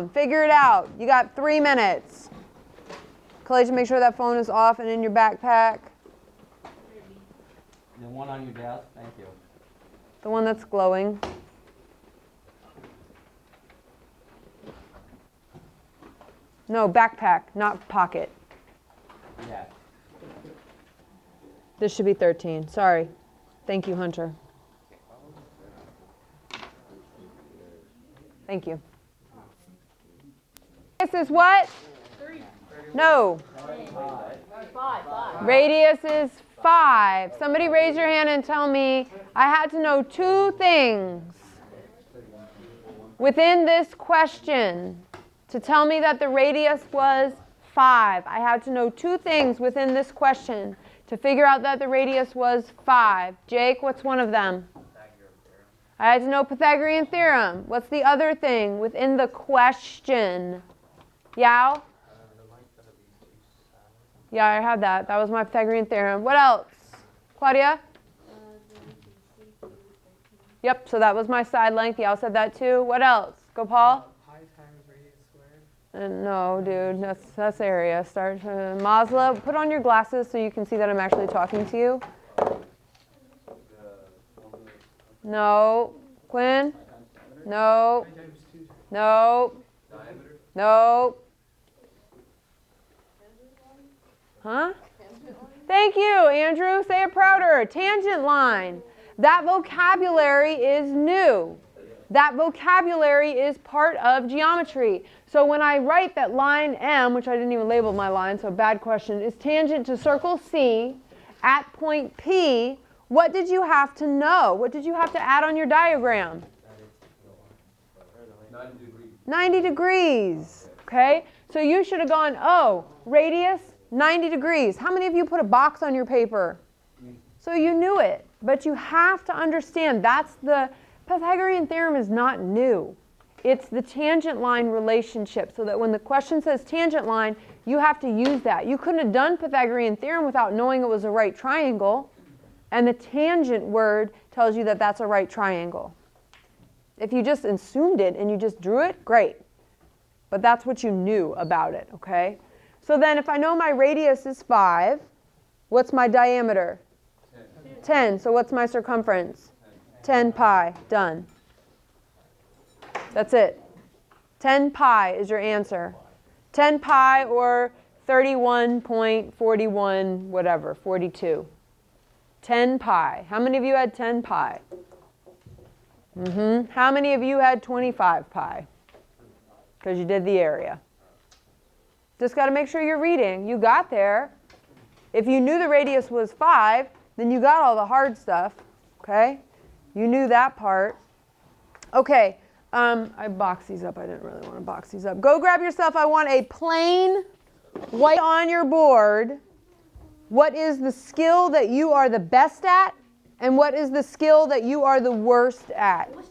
Figure it out. You got 3 minutes. Kalasia, make sure that phone is off and in your backpack. The one on your desk, thank you. The one that's glowing. No, backpack, not pocket. Yeah. This should be 13. Sorry. Thank you, Hunter. Thank you. This is what? 3. No. 5. Radius is 5. Somebody raise your hand and tell me I had to know 2 things within this question to tell me that the radius was 5. I had to know 2 things within this question to figure out that the radius was 5. Jake, what's one of them? I had to know Pythagorean theorem. What's the other thing within the question? Yao? Yeah, I had that. That was my Pythagorean theorem. What else? Claudia? Yep, so that was my side length. Yao said that too. What else? Go, Paul. Pi times radius squared. No, dude, that's area. Start. Masla, put on your glasses so you can see that I'm actually talking to you. No. Quinn? No. No. No. Huh? Thank you, Andrew. Say it prouder. Tangent line. That vocabulary is new. That vocabulary is part of geometry. So when I write that line M, which I didn't even label my line, so bad question, is tangent to circle C at point P, what did you have to know? What did you have to add on your diagram? 90 degrees. 90 degrees. Okay? So you should have gone, oh, radius, 90 degrees. How many of you put a box on your paper? So you knew it. But you have to understand that's the Pythagorean theorem is not new. It's the tangent line relationship, so that when the question says tangent line, you have to use that. You couldn't have done Pythagorean theorem without knowing it was a right triangle. And the tangent word tells you that that's a right triangle. If you just assumed it and you just drew it, great. But that's what you knew about it, okay? So then if I know my radius is 5, what's my diameter? 10. So what's my circumference? 10 pi. Done. That's it. 10 pi is your answer. 10 pi or 31.41 whatever, 42. 10 pi. How many of you had 10 pi? How many of you had 25 pi? Because you did the area. Just got to make sure you're reading. You got there. If you knew the radius was 5, then you got all the hard stuff. Okay? You knew that part. Okay. I boxed these up. I didn't really want to box these up. Go grab yourself. I want a plain white on your board. What is the skill that you are the best at? And what is the skill that you are the worst at? What's